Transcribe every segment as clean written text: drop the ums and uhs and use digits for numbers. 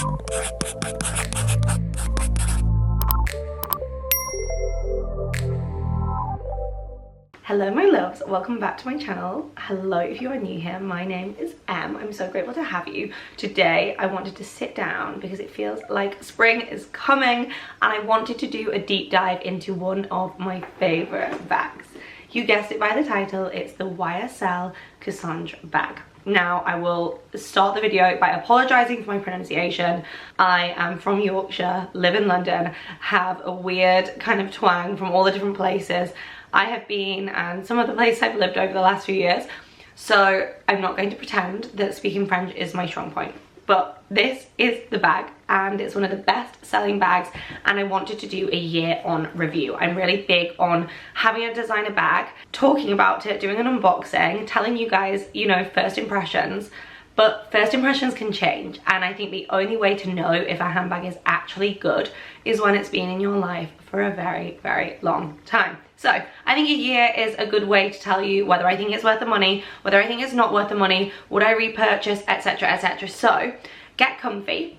Hello my loves, welcome back to my channel. Hello if you are new here, my name is Em. I'm so grateful to have you. Today I wanted to sit down because it feels like spring is coming and I wanted to do a deep dive into one of my favourite bags. You guessed it by the title, it's the Ysl Cassandre bag. Now I will start the video by apologising for my pronunciation. I am from Yorkshire, live in London, have a weird kind of twang from all the different places I have been and some of the places I've lived over the last few years. So I'm not going to pretend that speaking French is my strong point. But this is the bag and it's one of the best selling bags and I wanted to do a year on review. I'm really big on having a designer bag, talking about it, doing an unboxing, telling you guys, you know, first impressions. But first impressions can change and I think the only way to know if a handbag is actually good is when it's been in your life for a very, very long time. So I think a year is a good way to tell you whether I think it's worth the money, whether I think it's not worth the money, would I repurchase, etc, etc. So get comfy,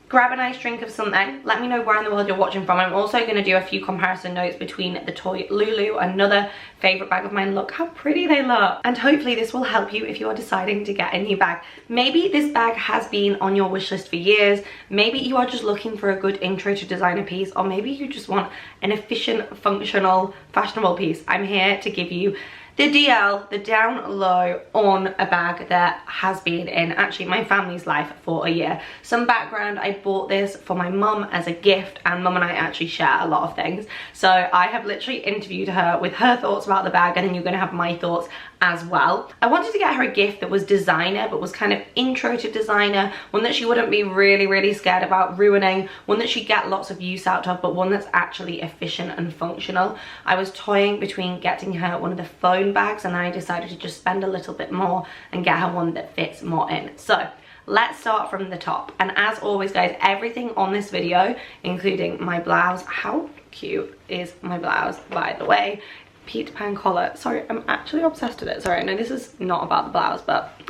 grab a nice drink of something, let me know where in the world you're watching from. I'm also going to do a few comparison notes between the toy Loulou, another favourite bag of mine. Look how pretty they look. And hopefully this will help you if you are deciding to get a new bag. Maybe this bag has been on your wish list for years. Maybe you are just looking for a good intro to designer piece, or maybe you just want an efficient, functional, fashionable piece. I'm here to give you the DL, the down low on a bag that has been in actually my family's life for a year. Some background, I bought this for my mum as a gift and mum and I actually share a lot of things. So I have literally interviewed her with her thoughts about the bag and then you're gonna have my thoughts as well. I wanted to get her a gift that was designer but was kind of intro to designer, one that she wouldn't be really scared about ruining, one that she'd get lots of use out of, but one that's actually efficient and functional. I was toying between getting her one of the phone bags and then I decided to just spend a little bit more and get her one that fits more in. So let's start from the top. And as always guys, everything on this video, including my blouse, how cute is my blouse by the way? Peter Pan collar. Sorry, I'm actually obsessed with it. Sorry, I know this is not about the blouse, but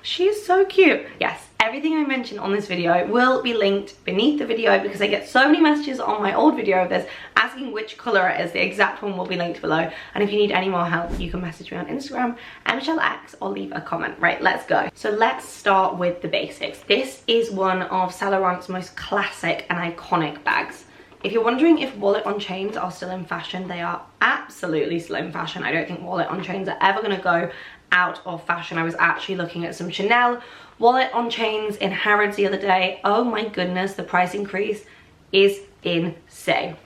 she's so cute. Yes, everything I mentioned on this video will be linked beneath the video because I get so many messages on my old video of this asking which colour it is. The exact one will be linked below. And if you need any more help, you can message me on Instagram, emshelx, or leave a comment. Right, let's go. So let's start with the basics. This is one of Saint Laurent's most classic and iconic bags. If you're wondering if wallet on chains are still in fashion, they are absolutely still in fashion. I don't think wallet on chains are ever going to go out of fashion. I was actually looking at some Chanel wallet on chains in Harrods the other day. Oh my goodness, the price increase is insane.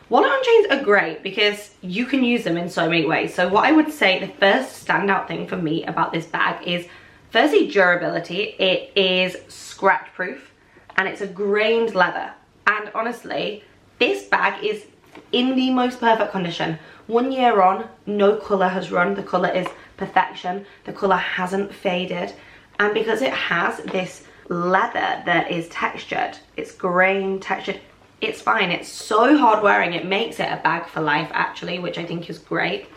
Wallet on chains are great because you can use them in so many ways. So what I would say the first standout thing for me about this bag is firstly durability. It is scratch proof and it's a grained leather. And honestly, this bag is in the most perfect condition. 1 year on, no colour has run. The colour is perfection. The colour hasn't faded. And because it has this leather that is textured, it's grain textured, it's fine. It's so hard wearing. It makes it a bag for life actually, which I think is great.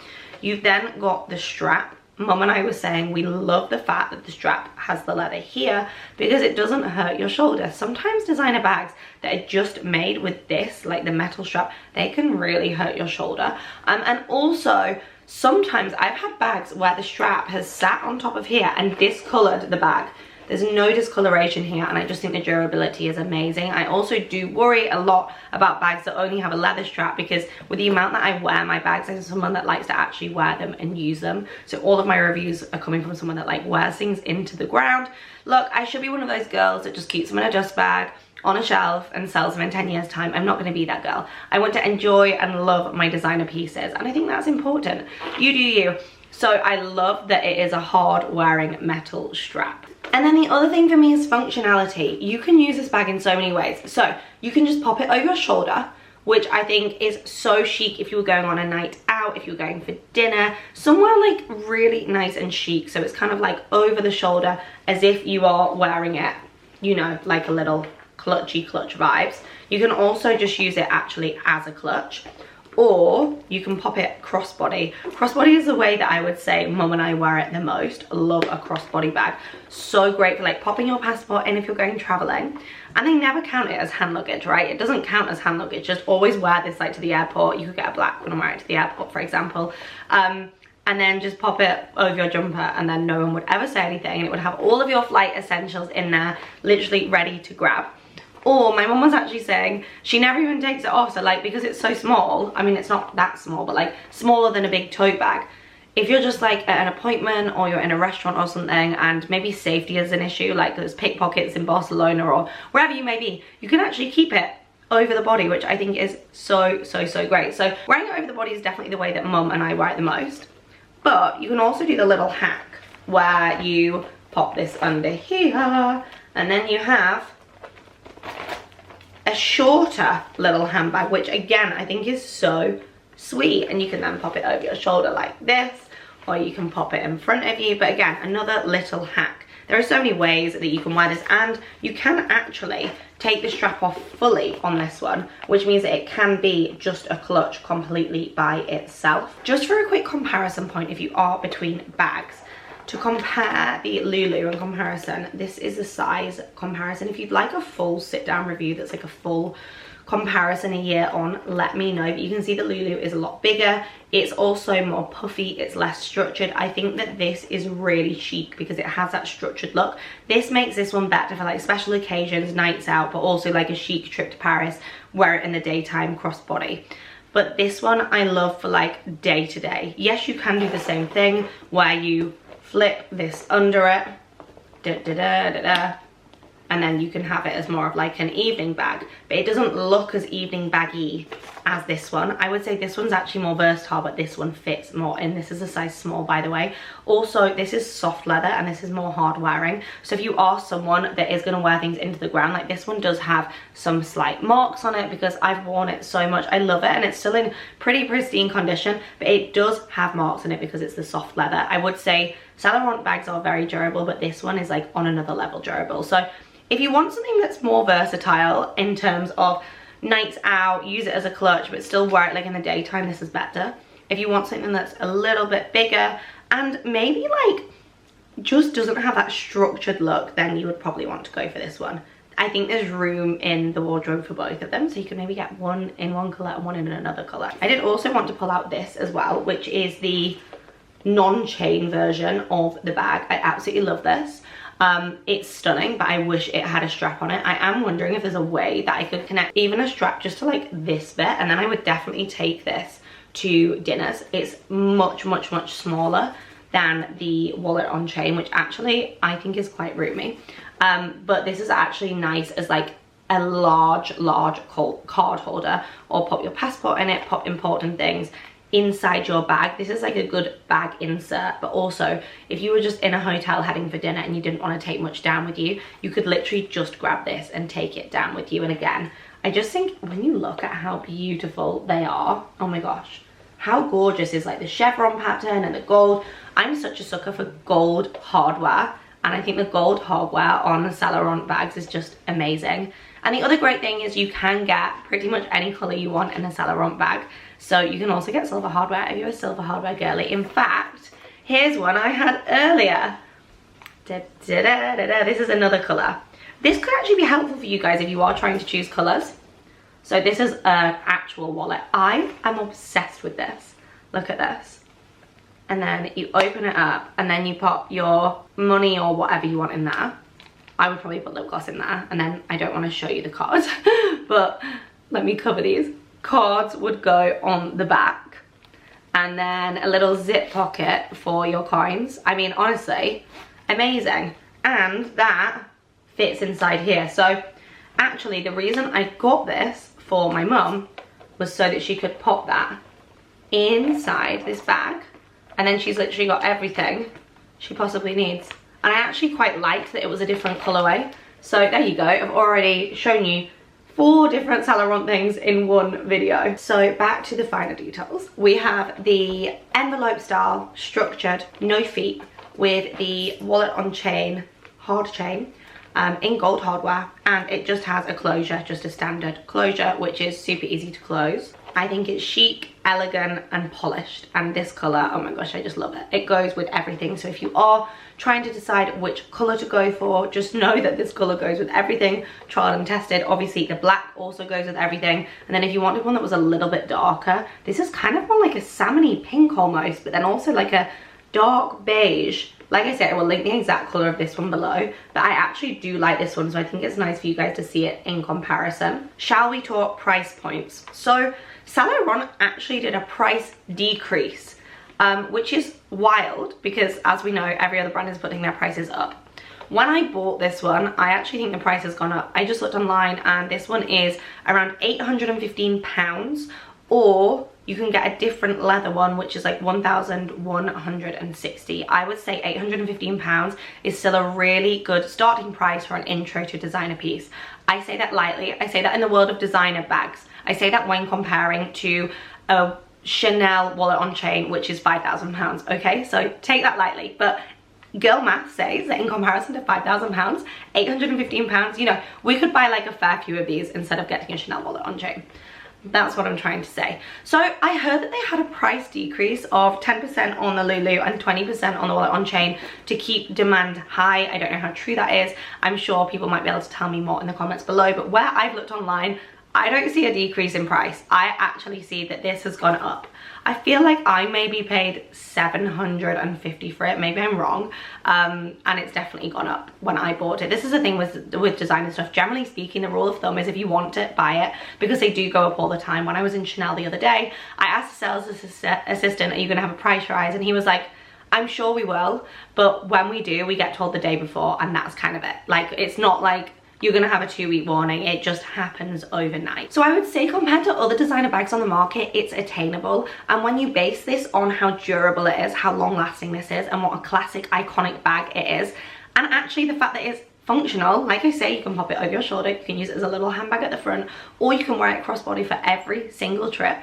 You've then got the strap. Mum and I were saying we love the fact that the strap has the leather here because it doesn't hurt your shoulder. Sometimes designer bags that are just made with this, like the metal strap, they can really hurt your shoulder. And also, sometimes I've had bags where the strap has sat on top of here and discolored the bag. There's no discoloration here and I just think the durability is amazing. I also do worry a lot about bags that only have a leather strap because with the amount that I wear my bags, I'm someone that likes to actually wear them and use them. So all of my reviews are coming from someone that like wears things into the ground. Look, I should be one of those girls that just keeps them in a dust bag on a shelf and sells them in 10 years time. I'm not going to be that girl. I want to enjoy and love my designer pieces and I think that's important. You do you. So I love that it is a hard wearing metal strap. And then the other thing for me is functionality. You can use this bag in so many ways. So you can just pop it over your shoulder, which I think is so chic if you were going on a night out, if you were going for dinner, somewhere like really nice and chic. So it's kind of like over the shoulder as if you are wearing it, you know, like a little clutchy clutch vibes. You can also just use it actually as a clutch. or you can pop it crossbody. Crossbody is the way that I would say mum and I wear it the most. Love a crossbody bag. So great for like popping your passport in if you're going traveling. And they never count it as hand luggage, right? It doesn't count as hand luggage. Just always wear this like to the airport. You could get a black one and wear it to the airport, for example. And then just pop it over your jumper, and then no one would ever say anything, and it would have all of your flight essentials in there, literally ready to grab. Or my mum was actually saying she never even takes it off, so like because it's so small, I mean it's not that small, but like smaller than a big tote bag, if you're just like at an appointment or you're in a restaurant or something and maybe safety is an issue, like there's pickpockets in Barcelona or wherever you may be, you can actually keep it over the body, which I think is so great. So wearing it over the body is definitely the way that mum and I wear it the most. But you can also do the little hack where you pop this under here, and then you have a shorter little handbag, which again I think is so sweet, and you can then pop it over your shoulder like this, or you can pop it in front of you. But again, another little hack. There are so many ways that you can wear this, and you can actually take the strap off fully on this one, which means that it can be just a clutch completely by itself. Just for a quick comparison point, if you are between bags, to compare the Loulou in comparison, this is a size comparison. If you'd like a full sit down review that's like a full comparison a year on, let me know. But you can see the Loulou is a lot bigger. It's also more puffy, it's less structured. I think that this is really chic because it has that structured look. This makes this one better for like special occasions, nights out, but also like a chic trip to Paris, wear it in the daytime, crossbody. But this one I love for like day to day. Yes, you can do the same thing where you flip this under it, and then you can have it as more of like an evening bag, but it doesn't look as evening baggy as this one. I would say this one's actually more versatile, but this one fits more in. This is a size small, by the way. Also, this is soft leather and this is more hard wearing. So if you are someone that is gonna wear things into the ground, like this one does have some slight marks on it because I've worn it so much. I love it and it's still in pretty pristine condition, but it does have marks on it because it's the soft leather. I would say Saint Laurent bags are very durable, but this one is like on another level durable. So if you want something that's more versatile in terms of nights out, use it as a clutch, but still wear it like in the daytime, this is better. If you want something that's a little bit bigger and maybe like just doesn't have that structured look, then you would probably want to go for this one. I think there's room in the wardrobe for both of them, so you can maybe get one in one colour and one in another colour. I did also want to pull out this as well, which is the non-chain version of the bag. I absolutely love this. It's stunning, but I wish it had a strap on it. I am wondering if there's a way that I could connect even a strap just to like this bit, and then I would definitely take this to dinners. It's much smaller than the wallet on chain, which actually I think is quite roomy. But this is actually nice as like a large card holder, or pop your passport in it, pop important things inside your bag. This is like a good bag insert, but also if you were just in a hotel heading for dinner and you didn't want to take much down with you, you could literally just grab this and take it down with you. And again, I just think when you look at how beautiful they are, oh my gosh, how gorgeous is like the chevron pattern and the gold. I'm such a sucker for gold hardware, and I think the gold hardware on Saint Laurent bags is just amazing. And the other great thing is you can get pretty much any colour you want in a Saint Laurent bag. So you can also get silver hardware if you're a silver hardware girly. In fact, here's one I had earlier. This is another colour. This could actually be helpful for you guys if you are trying to choose colours. So this is an actual wallet. I am obsessed with this. Look at this. And then you open it up and then you pop your money or whatever you want in there. I would probably put lip gloss in there, and then I don't want to show you the cards, but let me cover these. Cards would go on the back, and then a little zip pocket for your coins. I mean, honestly, amazing. And that fits inside here. So actually the reason I got this for my mum was so that she could pop that inside this bag, and then she's literally got everything she possibly needs. And I actually quite liked that it was a different colorway. So there you go, I've already shown you 4 different Saint Laurent things in one video. So back to the finer details. We have the envelope style, structured, no feet, with the wallet on chain, hard chain, in gold hardware, and it just has a closure, just a standard closure, which is super easy to close. I think it's chic, elegant, and polished. And this color, oh my gosh, I just love it. It goes with everything. So if you are trying to decide which color to go for, just know that this color goes with everything, tried and tested. Obviously the black also goes with everything. And then if you wanted one that was a little bit darker, this is kind of more like a salmony pink almost, but then also like a dark beige. Like I said, I will link the exact color of this one below, but I actually do like this one, so I think it's nice for you guys to see it in comparison. Shall we talk price points? So Saint Laurent actually did a price decrease, which is wild because, as we know, every other brand is putting their prices up. When I bought this one, I actually think the price has gone up. I just looked online and this one is around £815, or you can get a different leather one, which is like 1,160. I would say £815 is still a really good starting price for an intro to designer piece. I say that lightly. I say that in the world of designer bags. I say that when comparing to a Chanel wallet on chain, which is £5,000, okay? So take that lightly, but girl math says that in comparison to £5,000, £815, you know, we could buy like a fair few of these instead of getting a Chanel wallet on chain. That's what I'm trying to say. So I heard that they had a price decrease of 10% on the Loulou and 20% on the wallet on chain to keep demand high. I don't know how true that is. I'm sure people might be able to tell me more in the comments below, but where I've looked online, I don't see a decrease in price. I actually see that this has gone up. I feel like I maybe paid $750 for it. Maybe I'm wrong. And it's definitely gone up when I bought it. This is the thing with designer stuff. Generally speaking, the rule of thumb is if you want it, buy it, because they do go up all the time. When I was in Chanel the other day, I asked the sales assistant, are you gonna have a price rise? And he was like, I'm sure we will, but when we do, we get told the day before, and that's kind of it. Like, it's not like you're gonna have a 2-week warning, it just happens overnight. So I would say compared to other designer bags on the market, it's attainable. And when you base this on how durable it is, how long lasting this is, and what a classic iconic bag it is, and actually the fact that it's functional, like I say, you can pop it over your shoulder, you can use it as a little handbag at the front, or you can wear it crossbody for every single trip.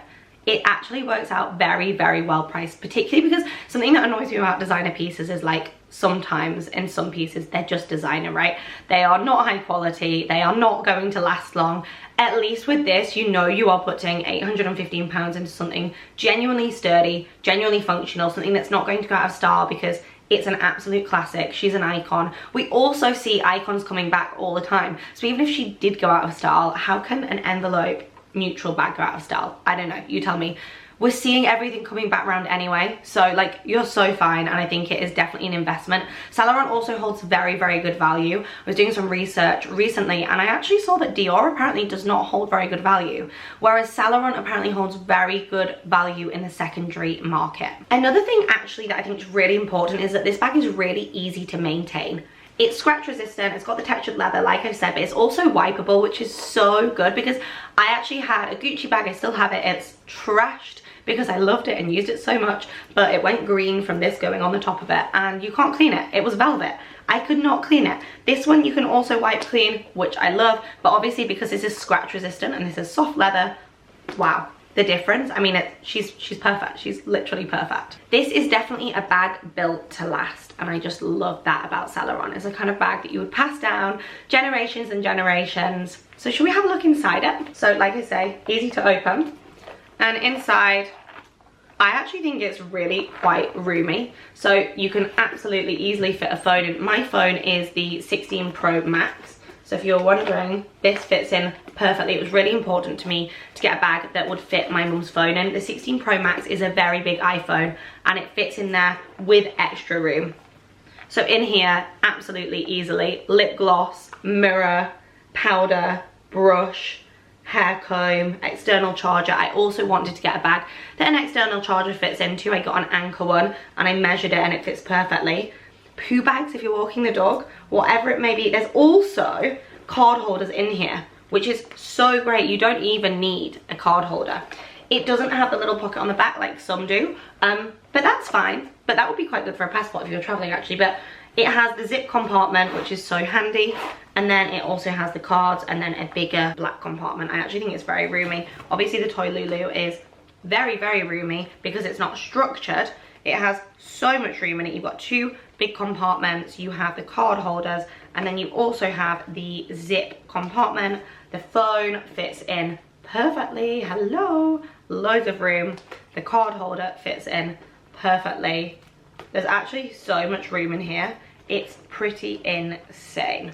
It actually works out very, very well priced, particularly because something that annoys me about designer pieces is like sometimes in some pieces they're just designer, right? They are not high quality, they are not going to last long. At least with this, you know you are putting £815 into something genuinely sturdy, genuinely functional, something that's not going to go out of style because it's an absolute classic. She's an icon. We also see icons coming back all the time. So even if she did go out of style, how can an envelope neutral bag go out of style? I don't know, you tell me. We're seeing everything coming back around anyway, so like you're so fine, and I think it is definitely an investment. Saint Laurent also holds very, very good value. I was doing some research recently and I actually saw that Dior apparently does not hold very good value, whereas Saint Laurent apparently holds very good value in the secondary market. Another thing actually that I think is really important is that this bag is really easy to maintain. It's scratch resistant, it's got the textured leather like I've said, but it's also wipeable, which is so good because I actually had a Gucci bag, I still have it, it's trashed because I loved it and used it so much, but it went green from this going on the top of it and you can't clean it. It was velvet. I could not clean it. This one you can also wipe clean, which I love, but obviously because this is scratch resistant and this is soft leather, wow. The difference, I mean, she's perfect. She's literally perfect. This is definitely a bag built to last, and I just love that about Saint Laurent. It's a kind of bag that you would pass down generations and generations. So should we have a look inside it? So like I say, easy to open, and inside I actually think it's really quite roomy, so you can absolutely easily fit a phone in. My phone is the 16 Pro Max. So if you're wondering, this fits in perfectly. It was really important to me to get a bag that would fit my mum's phone in. The 16 Pro Max is a very big iPhone and it fits in there with extra room. So in here, absolutely easily, lip gloss, mirror, powder, brush, hair comb, external charger. I also wanted to get a bag that an external charger fits into. I got an Anchor one and I measured it and it fits perfectly. Poo bags if you're walking the dog, whatever it may be. There's also card holders in here, which is so great. You don't even need a card holder. It doesn't have the little pocket on the back like some do, but that's fine. But that would be quite good for a passport if you're traveling actually. But it has the zip compartment, which is so handy, and then it also has the cards and then a bigger black compartment. I actually think it's very roomy. Obviously the toy Loulou is very, very roomy because it's not structured. It has so much room in it. You've got 2 big compartments, you have the card holders, and then you also have the zip compartment. The phone fits in perfectly, hello. loads of room. The card holder fits in perfectly. There's actually so much room in here. It's pretty insane.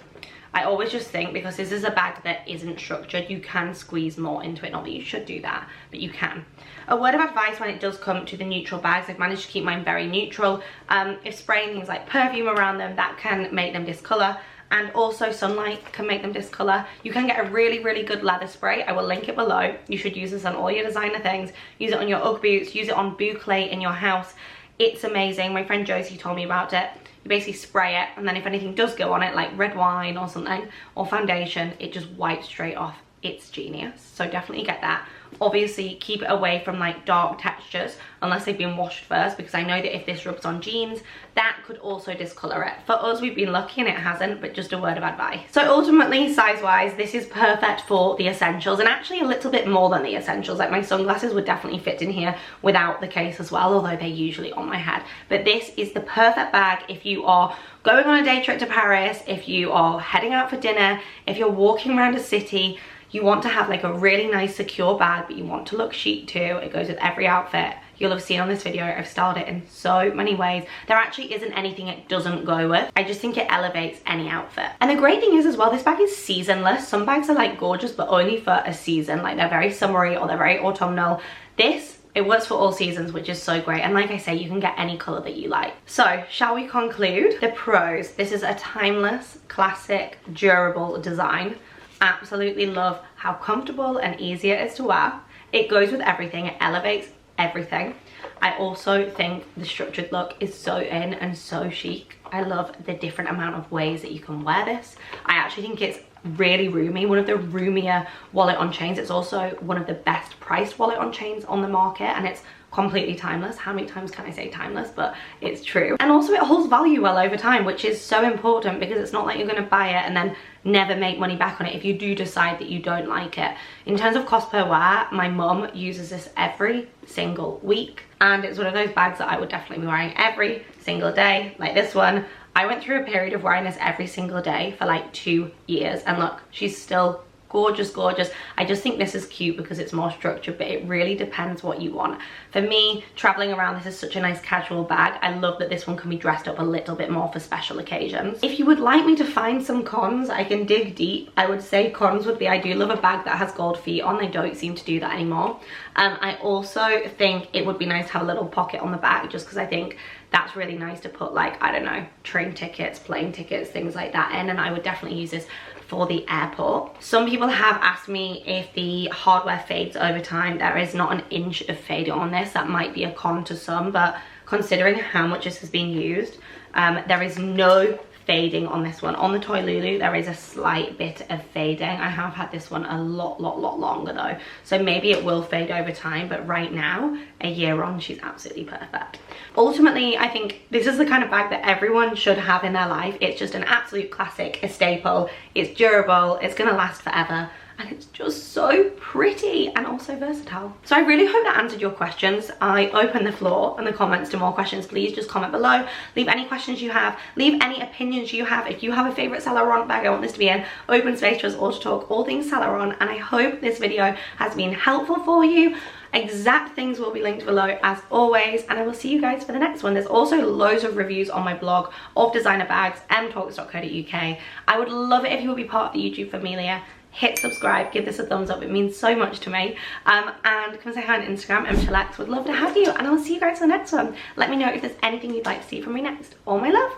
I always just think, because this is a bag that isn't structured, you can squeeze more into it. Not that you should do that, but you can. A word of advice when it does come to the neutral bags, I've managed to keep mine very neutral. If spraying things like perfume around them, that can make them discolor. And also sunlight can make them discolor. You can get a really, really good leather spray. I will link it below. You should use this on all your designer things. Use it on your Ugg boots, use it on boucle in your house. It's amazing. My friend Josie told me about it. You basically spray it, and then if anything does go on it, like red wine or something, or foundation, it just wipes straight off. It's genius. So definitely get that. Obviously keep it away from like dark textures unless they've been washed first, because I know that if this rubs on jeans, that could also discolor it. For us, we've been lucky and it hasn't, but just a word of advice. So ultimately, size wise, this is perfect for the essentials, and actually a little bit more than the essentials. Like my sunglasses would definitely fit in here without the case as well, although they're usually on my head. But this is the perfect bag if you are going on a day trip to Paris, if you are heading out for dinner, if you're walking around a city. You want to have like a really nice secure bag, but you want to look chic too. It goes with every outfit. You'll have seen on this video, I've styled it in so many ways. There actually isn't anything it doesn't go with. I just think it elevates any outfit. And the great thing is as well, this bag is seasonless. Some bags are like gorgeous, but only for a season. Like they're very summery or they're very autumnal. This, it works for all seasons, which is so great. And like I say, you can get any color that you like. So shall we conclude? The pros. This is a timeless, classic, durable design. Absolutely love how comfortable and easy it is to wear. It goes with everything. It elevates everything. I also think the structured look is so in and so chic. I love the different amount of ways that you can wear this. I actually think it's really roomy, one of the roomier wallet on chains. It's also one of the best priced wallet on chains on the market, and it's completely timeless. How many times can I say timeless? But it's true. And also it holds value well over time, which is so important, because it's not like you're going to buy it and then never make money back on it if you do decide that you don't like it. In terms of cost per wear, my mum uses this every single week, and it's one of those bags that I would definitely be wearing every single day, like this one. I went through a period of wearing this every single day for like 2 years, and look, she's still gorgeous, gorgeous. I just think this is cute because it's more structured, but it really depends what you want. For me, traveling around, this is such a nice casual bag. I love that this one can be dressed up a little bit more for special occasions. If you would like me to find some cons, I can dig deep. I would say cons would be, I do love a bag that has gold feet on. They don't seem to do that anymore. I also think it would be nice to have a little pocket on the back, just because I think that's really nice to put, like, I don't know, train tickets, plane tickets, things like that in, and I would definitely use this for the airport. Some people have asked me if the hardware fades over time. There is not an inch of fading on this. That might be a con to some, but considering how much this has been used, there is no fading on this one. On the toy Loulou, there is a slight bit of fading. I have had this one a lot longer though, so maybe it will fade over time, but right now, a year on, she's absolutely perfect. Ultimately, I think this is the kind of bag that everyone should have in their life. It's just an absolute classic, a staple. It's durable, it's gonna last forever, and it's just so pretty and also versatile. So I really hope that answered your questions. I open the floor and the comments to more questions. Please just comment below, leave any questions you have, leave any opinions you have. If you have a favorite Saint Laurent bag, I want this to be an open space for us all to talk all things Saint Laurent, and I hope this video has been helpful for you. Exact things will be linked below as always, and I will see you guys for the next one. There's also loads of reviews on my blog of designer bags, emshelx.co.uk. I would love it if you would be part of the YouTube familia. Hit subscribe, give this a thumbs up, it means so much to me. And come say hi on Instagram, emshelx. Would love to have you, and I'll see you guys for the next one. Let me know if there's anything you'd like to see from me next. All my love.